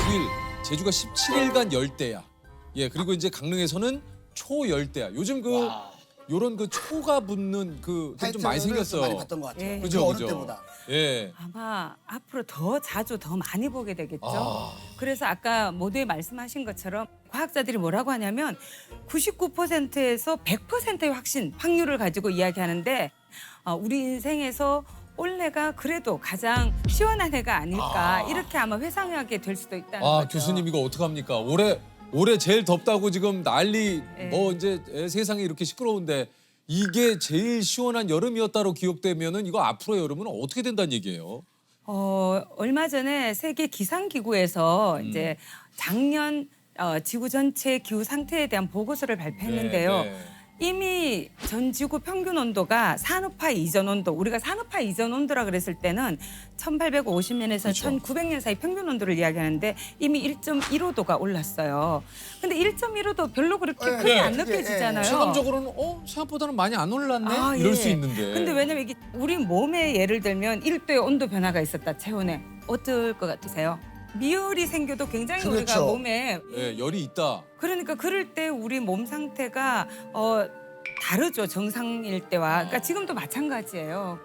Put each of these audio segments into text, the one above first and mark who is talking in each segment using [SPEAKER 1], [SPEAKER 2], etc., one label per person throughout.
[SPEAKER 1] 9일, 제주가 17일간 열대야. 예, 그리고 이제 강릉에서는 초열대야. 요즘 그 요런 그 초가 붙는 그 좀 많이 생겼어요.
[SPEAKER 2] 많이 봤던 것 같아요.
[SPEAKER 3] 예.
[SPEAKER 1] 그죠,
[SPEAKER 2] 어느
[SPEAKER 1] 그죠.
[SPEAKER 2] 때보다.
[SPEAKER 1] 예.
[SPEAKER 3] 아마 앞으로 더 자주 더 많이 보게 되겠죠.
[SPEAKER 1] 아.
[SPEAKER 3] 그래서 아까 모두에 말씀하신 것처럼 과학자들이 뭐라고 하냐면 99%에서 100%의 확률을 가지고 이야기하는데 우리 인생에서 올해가 그래도 가장 시원한 해가 아닐까 이렇게 아마 회상하게 될 수도 있다는 거죠.
[SPEAKER 1] 교수님 이거 어떡합니까? 올해 제일 덥다고 지금 난리
[SPEAKER 3] 예.
[SPEAKER 1] 뭐 이제 세상이 이렇게 시끄러운데 이게 제일 시원한 여름이었다로 기억되면은 이거 앞으로의 여름은 어떻게 된다는 얘기예요?
[SPEAKER 3] 얼마 전에 세계 기상기구에서 이제 작년 지구 전체 기후 상태에 대한 보고서를 발표했는데요.
[SPEAKER 1] 네.
[SPEAKER 3] 이미 전 지구 평균 온도가 산업화 이전 온도, 우리가 산업화 이전 온도라 그랬을 때는 1850년에서
[SPEAKER 1] 그렇죠.
[SPEAKER 3] 1900년 사이 평균 온도를 이야기하는데 이미 1.15도가 올랐어요. 근데 1.15도 별로 그렇게 크게
[SPEAKER 1] 네.
[SPEAKER 3] 안 느껴지잖아요.
[SPEAKER 1] 체감적으로는 생각보다는 많이 안 올랐네 이럴
[SPEAKER 3] 예.
[SPEAKER 1] 수 있는데.
[SPEAKER 3] 근데 왜냐면 이게 우리 몸에 예를 들면 1도의 온도 변화가 있었다, 체온에. 어떨 것 같으세요? 미열이 생겨도 굉장히 우리가
[SPEAKER 2] 그렇죠.
[SPEAKER 3] 몸에
[SPEAKER 1] 예, 열이 있다.
[SPEAKER 3] 그러니까 그럴 때 우리 몸 상태가 다르죠, 정상일 때와. 그러니까 지금도 마찬가지예요.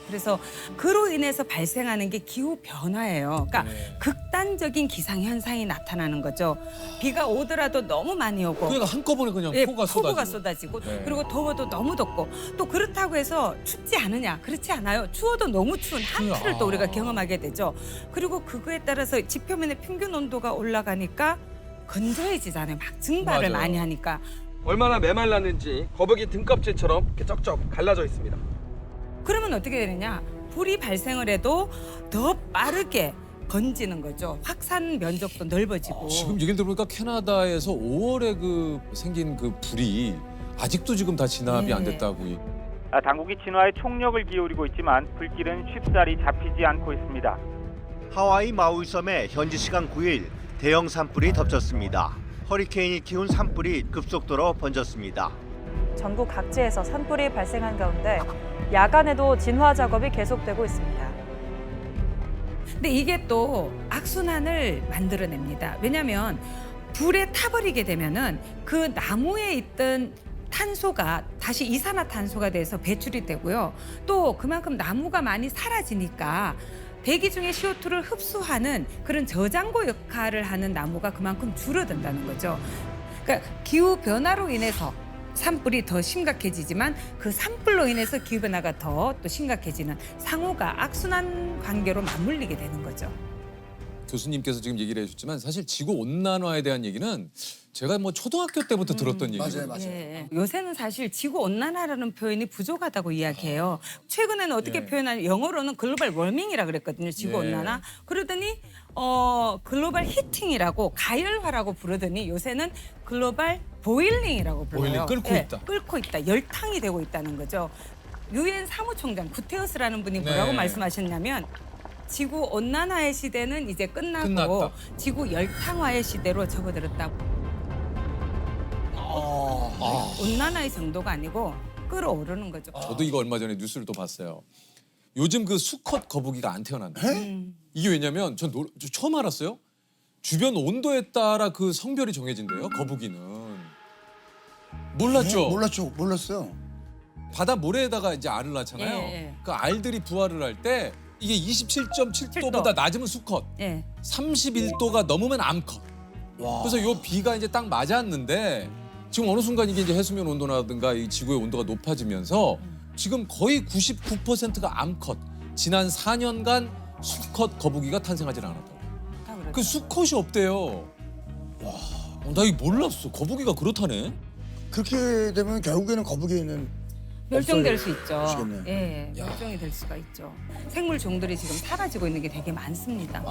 [SPEAKER 3] 그래서 그로 인해서 발생하는 게 기후 변화예요. 그러니까
[SPEAKER 1] 네.
[SPEAKER 3] 극단적인 기상 현상이 나타나는 거죠. 비가 오더라도 너무 많이 오고
[SPEAKER 1] 그러니까 한꺼번에 그냥
[SPEAKER 3] 예,
[SPEAKER 1] 폭우가 쏟아지고.
[SPEAKER 3] 쏟아지고
[SPEAKER 1] 네.
[SPEAKER 3] 그리고 더워도 너무 덥고 또 그렇다고 해서 춥지 않으냐? 그렇지 않아요. 추워도 너무 추운 한풀을 또 우리가 경험하게 되죠. 그리고 그거에 따라서 지표면의 평균 온도가 올라가니까 건조해지잖아요. 막 증발을
[SPEAKER 1] 맞아요.
[SPEAKER 3] 많이 하니까.
[SPEAKER 4] 얼마나 메말랐는지 거북이 등껍질처럼 이렇게 쩍쩍 갈라져 있습니다.
[SPEAKER 3] 그러면 어떻게 되느냐? 불이 발생을 해도 더 빠르게 번지는 거죠. 확산 면적도 넓어지고.
[SPEAKER 1] 지금 얘기를 들어보니까 캐나다에서 5월에 그 생긴 그 불이 아직도 지금 다 진압이 안
[SPEAKER 3] 네.
[SPEAKER 1] 됐다고.
[SPEAKER 5] 당국이 진화에 총력을 기울이고 있지만 불길은 쉽사리 잡히지 않고 있습니다.
[SPEAKER 6] 하와이 마우이 섬에 현지 시간 9일 대형 산불이 덮쳤습니다. 허리케인이 키운 산불이 급속도로 번졌습니다.
[SPEAKER 7] 전국 각지에서 산불이 발생한 가운데 야간에도 진화 작업이 계속되고 있습니다.
[SPEAKER 3] 근데 이게 또 악순환을 만들어냅니다. 왜냐하면 불에 타버리게 되면은 그 나무에 있던 탄소가 다시 이산화탄소가 돼서 배출이 되고요. 또 그만큼 나무가 많이 사라지니까 대기 중에 CO2를 흡수하는 그런 저장고 역할을 하는 나무가 그만큼 줄어든다는 거죠. 그러니까 기후 변화로 인해서 산불이 더 심각해지지만 그 산불로 인해서 기후 변화가 더 또 심각해지는 상호가 악순환 관계로 맞물리게 되는 거죠.
[SPEAKER 1] 교수님께서 지금 얘기를 해주셨지만 사실 지구 온난화에 대한 얘기는 제가 뭐 초등학교 때부터 들었던 얘기거든요.
[SPEAKER 2] 맞아요.
[SPEAKER 3] 예. 요새는 사실 지구 온난화라는 표현이 부족하다고 이야기해요. 최근에는 어떻게
[SPEAKER 1] 예.
[SPEAKER 3] 표현하냐? 영어로는 글로벌 워밍이라 그랬거든요. 지구
[SPEAKER 1] 예.
[SPEAKER 3] 온난화. 그러더니 글로벌 히팅이라고 가열화라고 부르더니 요새는 글로벌 보일링이라고 불러요.
[SPEAKER 1] 보일링, 끓고 있다.
[SPEAKER 3] 끓고 있다. 열탕이 되고 있다는 거죠. 유엔 사무총장 구테우스라는 분이 뭐라고
[SPEAKER 1] 네.
[SPEAKER 3] 말씀하셨냐면 지구 온난화의 시대는 이제 끝나고
[SPEAKER 1] 끝났다.
[SPEAKER 3] 지구 열탕화의 시대로 접어들었다고. 온난화의 정도가 아니고 끓어오르는 거죠.
[SPEAKER 1] 저도 이거 얼마 전에 뉴스를 또 봤어요. 요즘 그 수컷 거북이가 안 태어난다. 이게 왜냐면 저 처음 알았어요. 주변 온도에 따라 그 성별이 정해진대요. 거북이는. 몰랐죠?
[SPEAKER 2] 몰랐어요.
[SPEAKER 1] 바다 모래에다가 이제 알을 낳잖아요.
[SPEAKER 3] 예.
[SPEAKER 1] 그 알들이 부화를 할 때 이게 27.7도보다 낮으면 수컷,
[SPEAKER 3] 예.
[SPEAKER 1] 31도가 넘으면 암컷. 그래서 요 비가 이제 딱 맞았는데 지금 어느 순간 이게 이제 해수면 온도라든가 이 지구의 온도가 높아지면서 지금 거의 99%가 암컷. 지난 4년간 수컷 거북이가 탄생하지 않았다고.
[SPEAKER 3] 다 그렇죠.
[SPEAKER 1] 그 수컷이 없대요. 나 이거 몰랐어. 거북이가 그렇다네.
[SPEAKER 2] 그렇게 되면 결국에는 거북이는
[SPEAKER 3] 멸종될 수 있죠.
[SPEAKER 2] 없어지겠네요.
[SPEAKER 3] 예, 멸종이 될 수가 있죠. 생물 종들이 지금 사라지고 있는 게 되게 많습니다.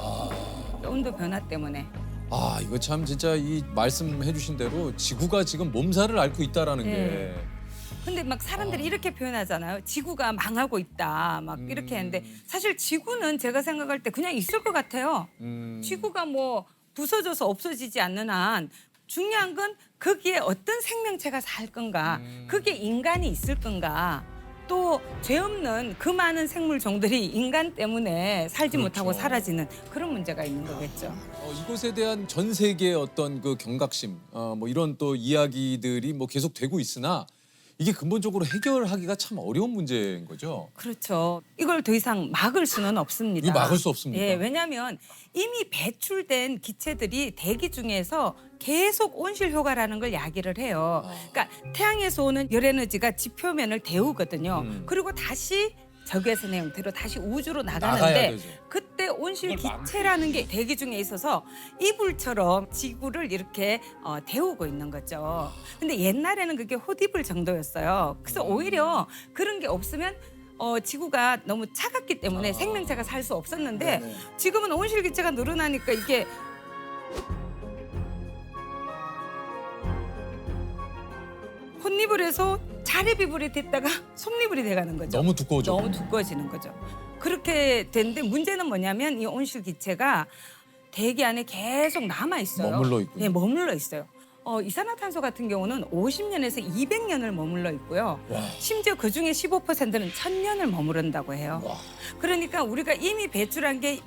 [SPEAKER 3] 온도 변화 때문에.
[SPEAKER 1] 이거 참 진짜 이 말씀해 주신 대로 지구가 지금 몸살을 앓고 있다라는 게.
[SPEAKER 3] 근데 막 사람들이 이렇게 표현하잖아요. 지구가 망하고 있다. 막 이렇게 했는데 사실 지구는 제가 생각할 때 그냥 있을 것 같아요. 지구가 뭐 부서져서 없어지지 않는 한 중요한 건 거기에 어떤 생명체가 살 건가, 거기에 인간이 있을 건가, 또 죄 없는 그 많은 생물 종들이 인간 때문에 살지
[SPEAKER 1] 그렇죠.
[SPEAKER 3] 못하고 사라지는 그런 문제가 있는 거겠죠.
[SPEAKER 1] 이것에 대한 전 세계의 어떤 그 경각심, 뭐 이런 또 이야기들이 뭐 계속 되고 있으나 이게 근본적으로 해결하기가 참 어려운 문제인 거죠.
[SPEAKER 3] 그렇죠. 이걸 더 이상 막을 수는 없습니다.
[SPEAKER 1] 이거 막을 수 없습니까?
[SPEAKER 3] 예, 왜냐하면 이미 배출된 기체들이 대기 중에서 계속 온실 효과라는 걸 야기를 해요. 그러니까 태양에서 오는 열 에너지가 지표면을 데우거든요. 그리고 다시 적외선의 형태로 다시 우주로
[SPEAKER 1] 나가야
[SPEAKER 3] 나가는데
[SPEAKER 1] 되죠.
[SPEAKER 3] 그때 온실 기체라는 게 대기 중에 있어서 이불처럼 지구를 이렇게 데우고 있는 거죠. 근데 옛날에는 그게 헛이불 정도였어요. 그래서 오히려 그런 게 없으면 지구가 너무 차갑기 때문에 생명체가 살 수 없었는데
[SPEAKER 2] 네네.
[SPEAKER 3] 지금은 온실 기체가 늘어나니까 이게 헛이불에서 자립이불이 됐다가 솜이불이 돼가는 거죠.
[SPEAKER 1] 너무 두꺼워져.
[SPEAKER 3] 너무 두꺼워지는 거죠. 그렇게 되는데 문제는 뭐냐면 이 온실 기체가 대기 안에 계속 남아 있어요.
[SPEAKER 1] 머물러 있군요.
[SPEAKER 3] 네, 머물러 있어요. 이산화탄소 같은 경우는 50년에서 200년을 머물러 있고요.
[SPEAKER 1] 와.
[SPEAKER 3] 심지어 그 중에 15%는 1000년을 머무른다고 해요.
[SPEAKER 1] 와.
[SPEAKER 3] 그러니까 우리가 이미 배출한 게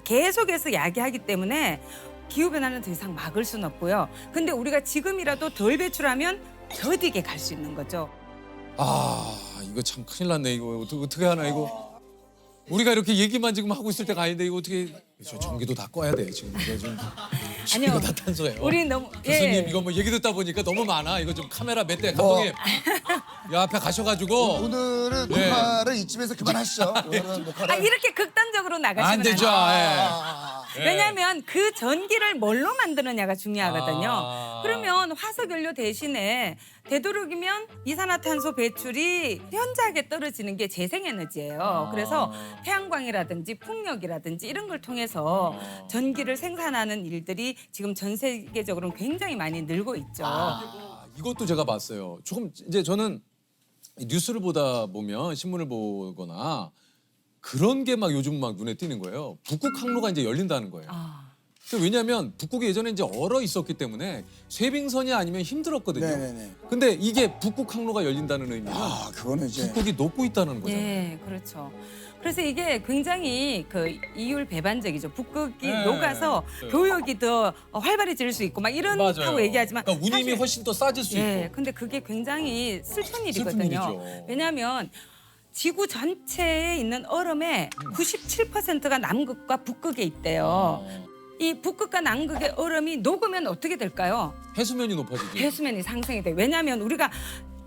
[SPEAKER 3] 계속해서 야기하기 때문에 기후 변화는 더 이상 막을 수는 없고요. 근데 우리가 지금이라도 덜 배출하면 더디게 갈 수 있는 거죠.
[SPEAKER 1] 이거 참 큰일 났네. 이거 어떻게 하나 이거. 우리가 이렇게 얘기만 지금 하고 있을 때가 아닌데 이거 어떻게 저 전기도 다 꺼야 돼 지금 이거 좀
[SPEAKER 3] 아니요.
[SPEAKER 1] 이거 다 탄소예요.
[SPEAKER 3] 우리 너무
[SPEAKER 1] 교수님 이거 뭐 얘기 듣다 보니까 너무 많아. 이거 좀 카메라 몇 대 감독님 이 앞에 가셔가지고
[SPEAKER 2] 오늘은
[SPEAKER 1] 예.
[SPEAKER 2] 녹화를 이쯤에서 그만하시죠. 오늘은 녹화를.
[SPEAKER 3] 이렇게 극단적으로 나가시면
[SPEAKER 1] 안 되죠. 예.
[SPEAKER 3] 왜냐하면 그 전기를 뭘로 만드느냐가 중요하거든요.
[SPEAKER 1] 아.
[SPEAKER 3] 그러면 화석연료 대신에 되도록이면 이산화탄소 배출이 현저하게 떨어지는 게 재생에너지예요. 그래서 태양광이라든지 풍력이라든지 이런 걸 통해서 전기를 생산하는 일들이 지금 전 세계적으로 굉장히 많이 늘고 있죠.
[SPEAKER 1] 이것도 제가 봤어요. 조금 이제 저는 뉴스를 보다 보면 신문을 보거나 그런 게 막 요즘 막 눈에 띄는 거예요. 북극 항로가 이제 열린다는 거예요. 왜냐하면 북극이 예전에 이제 얼어 있었기 때문에 쇠빙선이 아니면 힘들었거든요.
[SPEAKER 2] 네네네.
[SPEAKER 1] 근데 이게 북극 항로가 열린다는 의미는
[SPEAKER 2] 그거는 이제
[SPEAKER 1] 북극이 녹고 있다는 거잖아요.
[SPEAKER 3] 예, 그렇죠. 그래서 이게 굉장히 그 이율 배반적이죠. 북극이
[SPEAKER 1] 네.
[SPEAKER 3] 녹아서
[SPEAKER 1] 네.
[SPEAKER 3] 교역이 더 활발해질 수 있고 막 이런다고 얘기하지만
[SPEAKER 1] 그러니까 운임이
[SPEAKER 3] 사실-
[SPEAKER 1] 훨씬 더 싸질 수
[SPEAKER 3] 예,
[SPEAKER 1] 있고.
[SPEAKER 3] 근데 그게 굉장히 슬픈 일이거든요.
[SPEAKER 1] 일이죠.
[SPEAKER 3] 왜냐하면 지구 전체에 있는 얼음의 97%가 남극과 북극에 있대요. 이 북극과 남극의 얼음이 녹으면 어떻게 될까요?
[SPEAKER 1] 해수면이 높아지지.
[SPEAKER 3] 해수면이 상승이 돼. 왜냐하면 우리가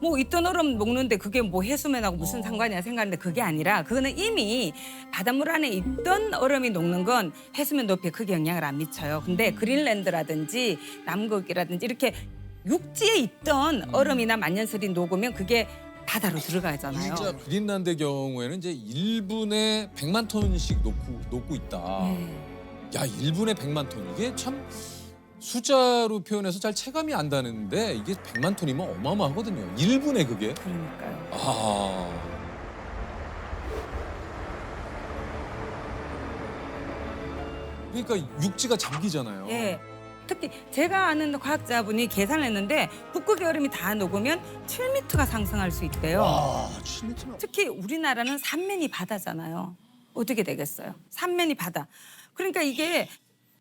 [SPEAKER 3] 뭐 있던 얼음 녹는데 그게 뭐 해수면하고 무슨 상관이야 생각하는데 그게 아니라 그거는 이미 바닷물 안에 있던 얼음이 녹는 건 해수면 높이에 크게 영향을 안 미쳐요. 근데 그린랜드라든지 남극이라든지 이렇게 육지에 있던 얼음이나 만년설이 녹으면 그게 바다로 들어가잖아요.
[SPEAKER 1] 진짜 그린란드의 경우에는 이제 1분에 100만 톤씩 녹고 있다. 야, 1분에 100만 톤. 이게 참 숫자로 표현해서 잘 체감이 안 되는데 이게 100만 톤이면 어마어마하거든요. 1분에 그게.
[SPEAKER 3] 그러니까요.
[SPEAKER 1] 그러니까 육지가 잠기잖아요.
[SPEAKER 3] 예. 특히 제가 아는 과학자분이 계산을 했는데 북극의 얼음이 다 녹으면 7m가 상승할 수 있대요.
[SPEAKER 2] 7m.
[SPEAKER 3] 특히 우리나라는 삼면이 바다잖아요. 어떻게 되겠어요? 삼면이 바다. 그러니까 이게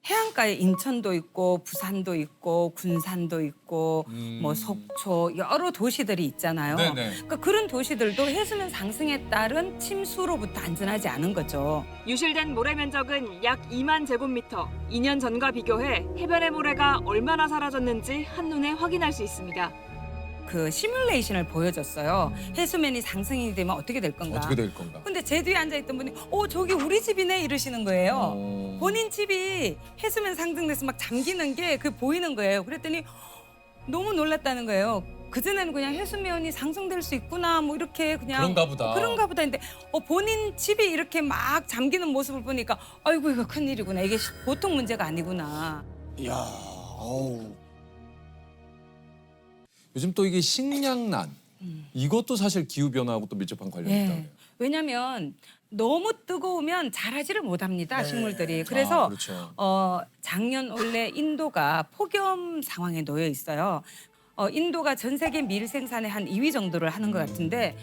[SPEAKER 3] 해안가에 인천도 있고 부산도 있고 군산도 있고 뭐 속초 여러 도시들이 있잖아요.
[SPEAKER 1] 네네.
[SPEAKER 3] 그러니까 그런 도시들도 해수면 상승에 따른 침수로부터 안전하지 않은 거죠.
[SPEAKER 8] 유실된 모래 면적은 약 2만 제곱미터. 2년 전과 비교해 해변의 모래가 얼마나 사라졌는지 한눈에 확인할 수 있습니다.
[SPEAKER 3] 그 시뮬레이션을 보여줬어요. 해수면이 상승이 되면 어떻게 될 건가.
[SPEAKER 1] 어떻게 될 건가?
[SPEAKER 3] 근데 제 뒤에 앉아있던 분이 저기 우리 집이네 이러시는 거예요. 본인 집이 해수면 상승돼서 막 잠기는 게 그 보이는 거예요. 그랬더니 너무 놀랐다는 거예요. 그전에는 그냥 해수면이 상승될 수 있구나 뭐 이렇게 그냥 그런가 보다 했는데 본인 집이 이렇게 막 잠기는 모습을 보니까 아이고 이거 큰일이구나. 이게 보통 문제가 아니구나.
[SPEAKER 2] 이야, 어우.
[SPEAKER 1] 요즘 또 이게 식량난 이것도 사실 기후 변화하고 또 밀접한 관련이 있다.
[SPEAKER 3] 예. 왜냐면 너무 뜨거우면 자라지를 못합니다. 식물들이. 그래서
[SPEAKER 1] 그렇죠.
[SPEAKER 3] 작년 원래 인도가 폭염 상황에 놓여 있어요. 인도가 전 세계 밀 생산의 한 2위 정도를 하는 것 같은데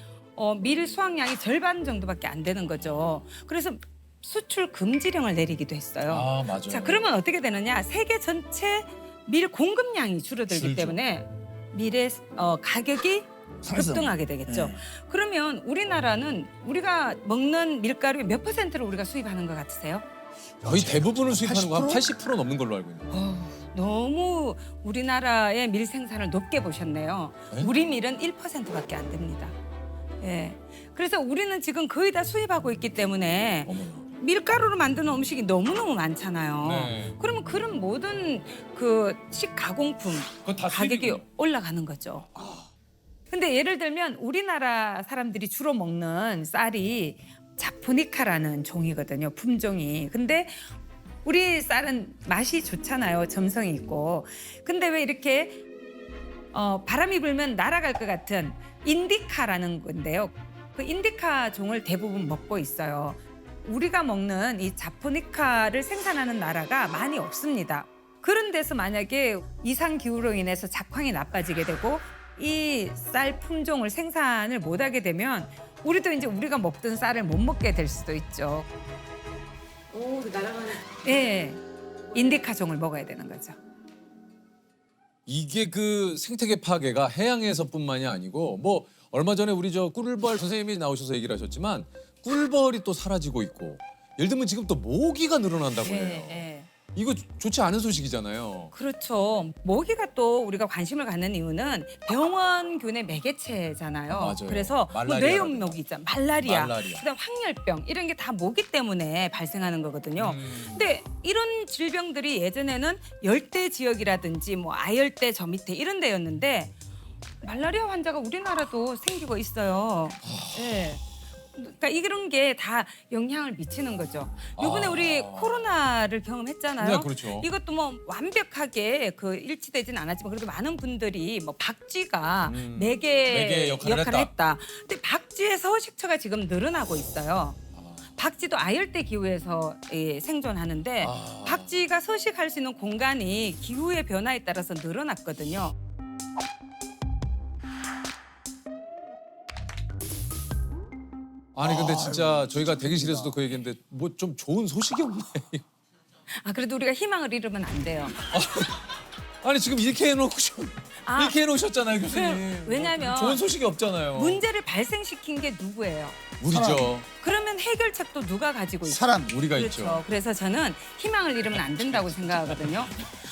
[SPEAKER 3] 밀 수확량이 절반 정도밖에 안 되는 거죠. 그래서 수출 금지령을 내리기도 했어요.
[SPEAKER 1] 아, 맞아요.
[SPEAKER 3] 자, 그러면 어떻게 되느냐? 세계 전체 밀 공급량이 줄어들기
[SPEAKER 1] 줄죠.
[SPEAKER 3] 때문에 밀의 가격이 급등하게 되겠죠.
[SPEAKER 2] 네.
[SPEAKER 3] 그러면 우리나라는 우리가 먹는 밀가루의 몇 퍼센트를 우리가 수입하는 것 같으세요?
[SPEAKER 1] 거의 대부분을 수입하는 거 한 80% 넘는 걸로 알고 있는데.
[SPEAKER 3] 너무 우리나라의 밀 생산을 높게 보셨네요.
[SPEAKER 1] 네?
[SPEAKER 3] 우리 밀은 1%밖에 안 됩니다. 예. 그래서 우리는 지금 거의 다 수입하고 있기 때문에
[SPEAKER 1] 어머나.
[SPEAKER 3] 밀가루로 만드는 음식이 너무너무 많잖아요.
[SPEAKER 1] 네.
[SPEAKER 3] 그러면 그런 모든 그 식가공품
[SPEAKER 1] 그건 다
[SPEAKER 3] 가격이
[SPEAKER 1] 수입이군요.
[SPEAKER 3] 올라가는 거죠. 근데 예를 들면 우리나라 사람들이 주로 먹는 쌀이 자포니카라는 종이거든요. 품종이. 근데 우리 쌀은 맛이 좋잖아요. 점성이 있고. 근데 왜 이렇게 바람이 불면 날아갈 것 같은 인디카라는 건데요. 그 인디카 종을 대부분 먹고 있어요. 우리가 먹는 이 자포니카를 생산하는 나라가 많이 없습니다. 그런 데서 만약에 이상 기후로 인해서 작황이 나빠지게 되고 이 쌀 품종을 생산을 못하게 되면 우리도 이제 우리가 먹던 쌀을 못 먹게 될 수도 있죠.
[SPEAKER 8] 오, 날아가는.
[SPEAKER 3] 네, 인디카 종을 먹어야 되는 거죠.
[SPEAKER 1] 이게 그 생태계 파괴가 해양에서뿐만이 아니고 뭐 얼마 전에 우리 저 꿀벌 선생님이 나오셔서 얘기를 하셨지만 꿀벌이 또 사라지고 있고 예를 들면 지금 또 모기가 늘어난다고 해요.
[SPEAKER 3] 네.
[SPEAKER 1] 이거 좋지 않은 소식이잖아요.
[SPEAKER 3] 그렇죠. 모기가 또 우리가 관심을 갖는 이유는 병원균의 매개체잖아요.
[SPEAKER 1] 맞아요.
[SPEAKER 3] 그래서 뭐
[SPEAKER 1] 말라리아라든가.
[SPEAKER 3] 뇌염모기 있잖아. 말라리아.
[SPEAKER 1] 말라리아.
[SPEAKER 3] 그다음 황열병 이런 게 다 모기 때문에 발생하는 거거든요. 근데 이런 질병들이 예전에는 열대 지역이라든지 뭐 아열대 저 밑에 이런 데였는데 말라리아 환자가 우리나라도 생기고 있어요. 네. 그러니까 이런 게 다 영향을 미치는 거죠. 요번에
[SPEAKER 1] 아.
[SPEAKER 3] 우리 코로나를 경험했잖아요.
[SPEAKER 1] 네, 그렇죠.
[SPEAKER 3] 이것도 뭐 완벽하게 그 일치되진 않았지만 그래도 많은 분들이 뭐 박쥐가 매개
[SPEAKER 1] 매개 역할을
[SPEAKER 3] 했다. 근데 박쥐의 서식처가 지금 늘어나고 있어요. 박쥐도 아열대 기후에서 생존하는데
[SPEAKER 1] 아.
[SPEAKER 3] 박쥐가 서식할 수 있는 공간이 기후의 변화에 따라서 늘어났거든요.
[SPEAKER 1] 아니 근데 진짜 저희가 대기실에서도 그 얘기했는데 뭐 좀 좋은 소식이 없네.
[SPEAKER 3] 아 그래도 우리가 희망을 잃으면 안 돼요.
[SPEAKER 1] 아니 지금 이렇게
[SPEAKER 3] 아.
[SPEAKER 1] 이렇게 해놓으셨잖아요 교수님.
[SPEAKER 3] 왜냐면
[SPEAKER 1] 좋은 소식이 없잖아요.
[SPEAKER 3] 문제를 발생시킨 게 누구예요?
[SPEAKER 1] 우리죠.
[SPEAKER 3] 그러면 해결책도 누가 가지고 있어요?
[SPEAKER 2] 사람.
[SPEAKER 1] 우리가
[SPEAKER 3] 그렇죠.
[SPEAKER 1] 있죠.
[SPEAKER 3] 그래서 저는 희망을 잃으면 안 된다고 생각하거든요.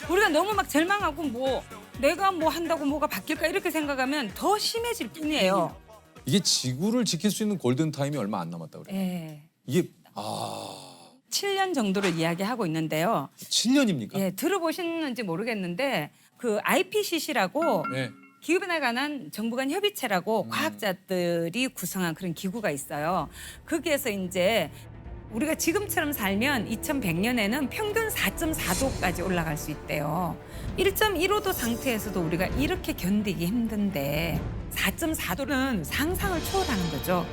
[SPEAKER 3] 우리가 너무 막 절망하고 뭐 내가 뭐 한다고 뭐가 바뀔까 이렇게 생각하면 더 심해질 뿐이에요.
[SPEAKER 1] 이게 지구를 지킬 수 있는 골든 타임이 얼마 안 남았다 그래요.
[SPEAKER 3] 예.
[SPEAKER 1] 이게
[SPEAKER 3] 7년 정도를 이야기하고 있는데요.
[SPEAKER 1] 7년입니까?
[SPEAKER 3] 예, 들어보셨는지 모르겠는데 그 IPCC라고
[SPEAKER 1] 네.
[SPEAKER 3] 기후변화에 관한 정부 간 협의체라고 과학자들이 구성한 그런 기구가 있어요. 거기에서 이제 우리가 지금처럼 살면 2100년에는 평균 4.4도까지 올라갈 수 있대요. 1.15도 상태에서도 우리가 이렇게 견디기 힘든데 4.4도는 상상을 초월하는 거죠.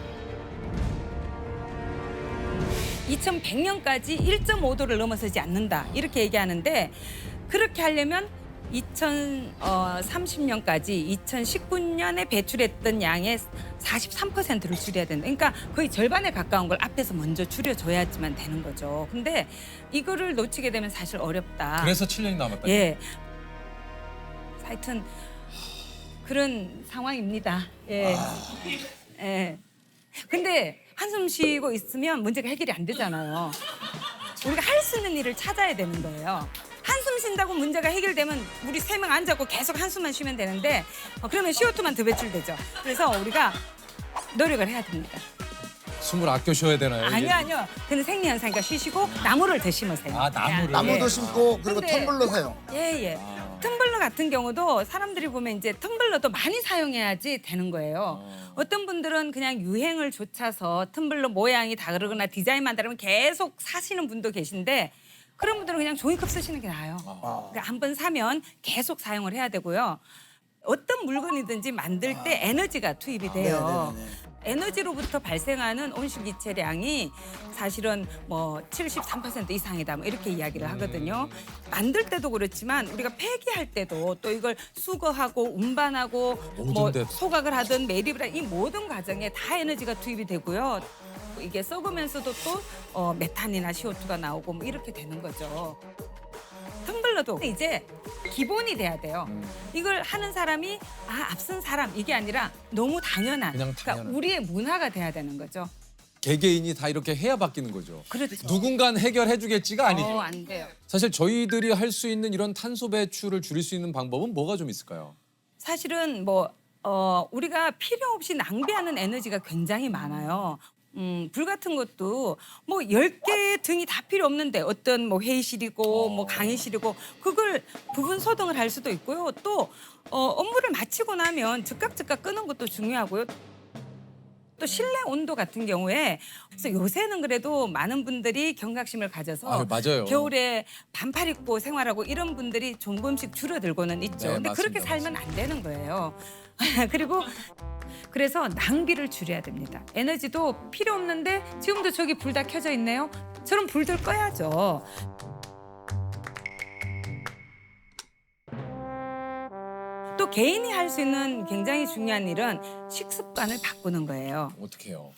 [SPEAKER 3] 2100년까지 1.5도를 넘어서지 않는다 이렇게 얘기하는데 그렇게 하려면 2030년까지 2019년에 배출했던 양의 43%를 줄여야 된다. 그러니까 거의 절반에 가까운 걸 앞에서 먼저 줄여줘야지만 되는 거죠. 근데 이거를 놓치게 되면 사실 어렵다.
[SPEAKER 1] 그래서 7년이 남았다.
[SPEAKER 3] 예. 하여튼 그런 상황입니다. 예. 예. 근데 한숨 쉬고 있으면 문제가 해결이 안 되잖아요. 우리가 할 수 있는 일을 찾아야 되는 거예요. 한숨 쉰다고 문제가 해결되면 우리 3명 앉아고 계속 한숨만 쉬면 되는데 그러면 CO2만 더 배출되죠. 그래서 우리가 노력을 해야 됩니다.
[SPEAKER 1] 숨을 아껴 쉬어야 되나요? 이게?
[SPEAKER 3] 아니요. 그는 생리현상이니까 쉬시고 나무를 더 심으세요.
[SPEAKER 1] 아, 나무를.
[SPEAKER 2] 나무도
[SPEAKER 3] 예.
[SPEAKER 2] 심고 그리고
[SPEAKER 3] 근데-
[SPEAKER 2] 텀블러 사용.
[SPEAKER 3] 예. 텀블러 같은 경우도 사람들이 보면 이제 텀블러도 많이 사용해야지 되는 거예요. 어떤 분들은 그냥 유행을 좇아서 텀블러 모양이 다르거나 디자인만 다르면 계속 사시는 분도 계신데 그런 분들은 그냥 종이컵 쓰시는 게 나아요. 그러니까 한번 사면 계속 사용을 해야 되고요. 어떤 물건이든지 만들 때 에너지가 투입이 돼요. 에너지로부터 발생하는 온실기체량이 사실은 뭐 73% 이상이다 뭐 이렇게 이야기를 하거든요. 만들 때도 그렇지만 우리가 폐기할 때도 또 이걸 수거하고 운반하고 뭐
[SPEAKER 1] 모든 데.
[SPEAKER 3] 소각을 하든 매립을 하든 이 모든 과정에 다 에너지가 투입이 되고요. 이게 썩으면서도 또 메탄이나 CO2가 나오고 뭐 이렇게 되는 거죠. 텀블러도 이제 기본이 돼야 돼요. 이걸 하는 사람이 앞선 사람 이게 아니라 너무 당연한.
[SPEAKER 1] 그냥
[SPEAKER 3] 그러니까
[SPEAKER 1] 당연한.
[SPEAKER 3] 우리의 문화가 돼야 되는 거죠.
[SPEAKER 1] 개개인이 다 이렇게 해야 바뀌는 거죠.
[SPEAKER 3] 그렇죠.
[SPEAKER 1] 누군간 해결해 주겠지가 아니죠.
[SPEAKER 3] 안 돼요.
[SPEAKER 1] 사실 저희들이 할 수 있는 이런 탄소 배출을 줄일 수 있는 방법은 뭐가 좀 있을까요?
[SPEAKER 3] 사실은 뭐 우리가 필요 없이 낭비하는 에너지가 굉장히 많아요. 불 같은 것도 뭐 10개 등이 다 필요 없는데 어떤 뭐 회의실이고 뭐 강의실이고 그걸 부분 소등을 할 수도 있고요. 또 업무를 마치고 나면 즉각 끄는 것도 중요하고요. 또 실내 온도 같은 경우에 그래서 요새는 그래도 많은 분들이 경각심을 가져서
[SPEAKER 1] 맞아요.
[SPEAKER 3] 겨울에 반팔 입고 생활하고 이런 분들이 조금씩 줄어들고는 있죠.
[SPEAKER 1] 네,
[SPEAKER 3] 근데
[SPEAKER 1] 맞습니다.
[SPEAKER 3] 그렇게 살면 안 되는 거예요. 그리고 그래서 낭비를 줄여야 됩니다. 에너지도 필요 없는데 지금도 저기 불 다 켜져 있네요. 저런 불들 꺼야죠. 또 개인이 할 수 있는 굉장히 중요한 일은 식습관을 바꾸는 거예요.
[SPEAKER 1] 어떻게 해요?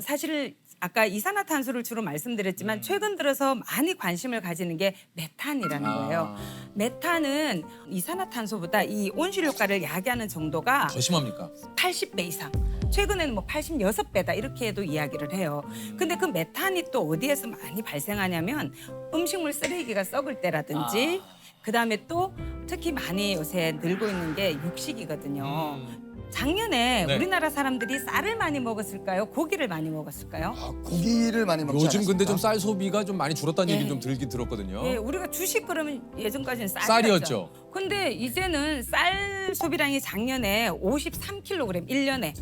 [SPEAKER 3] 사실 아까 이산화탄소를 주로 말씀드렸지만 최근 들어서 많이 관심을 가지는 게 메탄이라는 거예요. 메탄은 이산화탄소보다 이 온실 효과를 야기하는 정도가
[SPEAKER 1] 더 심합니까?
[SPEAKER 3] 80배 이상. 최근에는 뭐 86배다 이렇게도 이야기를 해요. 근데 그 메탄이 또 어디에서 많이 발생하냐면 음식물 쓰레기가 썩을 때라든지 그다음에 또 특히 많이 요새 늘고 있는 게 육식이거든요. 작년에
[SPEAKER 1] 네.
[SPEAKER 3] 우리나라 사람들이 쌀을 많이 먹었을까요? 고기를 많이 먹었을까요?
[SPEAKER 2] 고기를 많이 먹지
[SPEAKER 1] 요즘 근데 좀
[SPEAKER 2] 않았습니까?
[SPEAKER 1] 쌀 소비가 좀 많이 줄었다는
[SPEAKER 3] 예.
[SPEAKER 1] 얘기 좀 들긴 들었거든요.
[SPEAKER 3] 예, 우리가 주식 그러면 예전까지는
[SPEAKER 1] 쌀이었죠.
[SPEAKER 3] 근데 이제는 쌀 소비량이 작년에 53kg 1년에.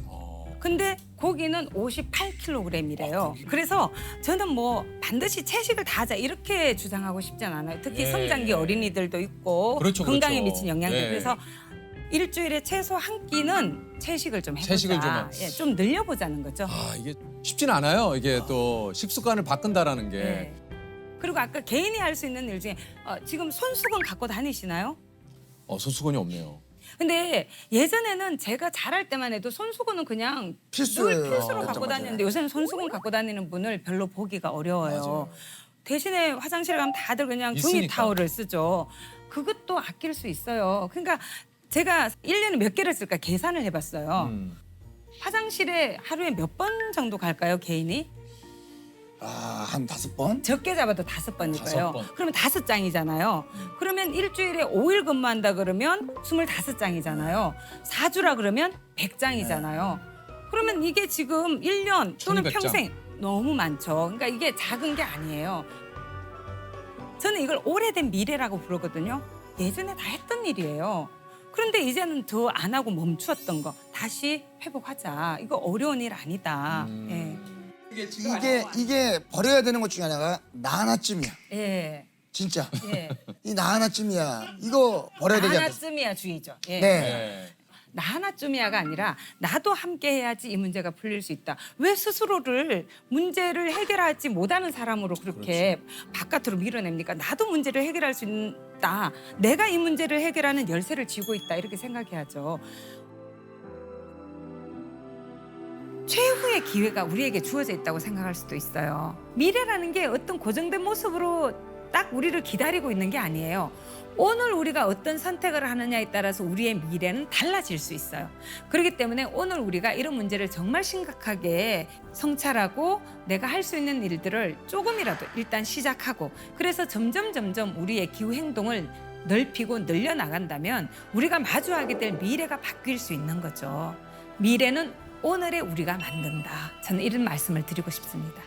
[SPEAKER 3] 근데 고기는 58kg이래요. 그래서 저는 뭐 반드시 채식을 다 하자 이렇게 주장하고 싶진 않아요. 특히
[SPEAKER 1] 예.
[SPEAKER 3] 성장기 어린이들도 있고
[SPEAKER 1] 그렇죠,
[SPEAKER 3] 건강에
[SPEAKER 1] 그렇죠.
[SPEAKER 3] 미친 영향들.
[SPEAKER 1] 예.
[SPEAKER 3] 그래서 일주일에 최소 한 끼는 채식을 좀 해보자.
[SPEAKER 1] 채식을 좀
[SPEAKER 3] 예, 좀 늘려보자는 거죠.
[SPEAKER 1] 이게 쉽진 않아요. 이게 또 식습관을 바꾼다라는 게.
[SPEAKER 3] 예. 그리고 아까 개인이 할 수 있는 일 중에 지금 손수건 갖고 다니시나요?
[SPEAKER 1] 손수건이 없네요.
[SPEAKER 3] 근데 예전에는 제가 자랄 때만 해도 손수건은 그냥
[SPEAKER 2] 필수예요.
[SPEAKER 3] 늘 필수로
[SPEAKER 2] 맞죠,
[SPEAKER 3] 갖고
[SPEAKER 2] 맞아요.
[SPEAKER 3] 다니는데 요새는 손수건 갖고 다니는 분을 별로 보기가 어려워요.
[SPEAKER 1] 맞아요.
[SPEAKER 3] 대신에 화장실에 가면 다들 그냥 종이
[SPEAKER 1] 있으니까.
[SPEAKER 3] 타월을 쓰죠. 그것도 아낄 수 있어요. 그러니까 제가 1년에 몇 개를 쓸까 계산을 해봤어요. 화장실에 하루에 몇 번 정도 갈까요, 개인이?
[SPEAKER 2] 한 5번?
[SPEAKER 3] 적게 잡아도 5번일 거예요.
[SPEAKER 1] 5번.
[SPEAKER 3] 그러면 5장이잖아요. 그러면 일주일에 5일 근무한다 그러면 25장이잖아요. 4주라 그러면 100장이잖아요. 그러면 이게 지금 1년 또는
[SPEAKER 1] 1200 장.
[SPEAKER 3] 평생 너무 많죠. 그러니까 이게 작은 게 아니에요. 저는 이걸 오래된 미래라고 부르거든요. 예전에 다 했던 일이에요. 그런데 이제는 더 안 하고 멈추었던 거 다시 회복하자. 이거 어려운 일 아니다.
[SPEAKER 2] 이게 버려야 되는 것 중에 하나가 나 하나쯤이야.
[SPEAKER 3] 예.
[SPEAKER 2] 진짜.
[SPEAKER 3] 예.
[SPEAKER 2] 이 나 하나쯤이야. 이거 버려야
[SPEAKER 3] 나
[SPEAKER 2] 되지 않겠습니까?
[SPEAKER 3] 하나쯤이야 주의죠. 예.
[SPEAKER 2] 네.
[SPEAKER 1] 네.
[SPEAKER 3] 나 하나쯤이야가 아니라 나도 함께 해야지 이 문제가 풀릴 수 있다. 왜 스스로를 문제를 해결하지 못하는 사람으로 그렇게 바깥으로 밀어냅니까? 나도 문제를 해결할 수 있다. 내가 이 문제를 해결하는 열쇠를 쥐고 있다. 이렇게 생각해야죠. 최후의 기회가 우리에게 주어져 있다고 생각할 수도 있어요. 미래라는 게 어떤 고정된 모습으로 딱 우리를 기다리고 있는 게 아니에요. 오늘 우리가 어떤 선택을 하느냐에 따라서 우리의 미래는 달라질 수 있어요. 그렇기 때문에 오늘 우리가 이런 문제를 정말 심각하게 성찰하고 내가 할 수 있는 일들을 조금이라도 일단 시작하고 그래서 점점 우리의 기후 행동을 넓히고 늘려나간다면 우리가 마주하게 될 미래가 바뀔 수 있는 거죠. 미래는 오늘의 우리가 만든다. 저는 이런 말씀을 드리고 싶습니다.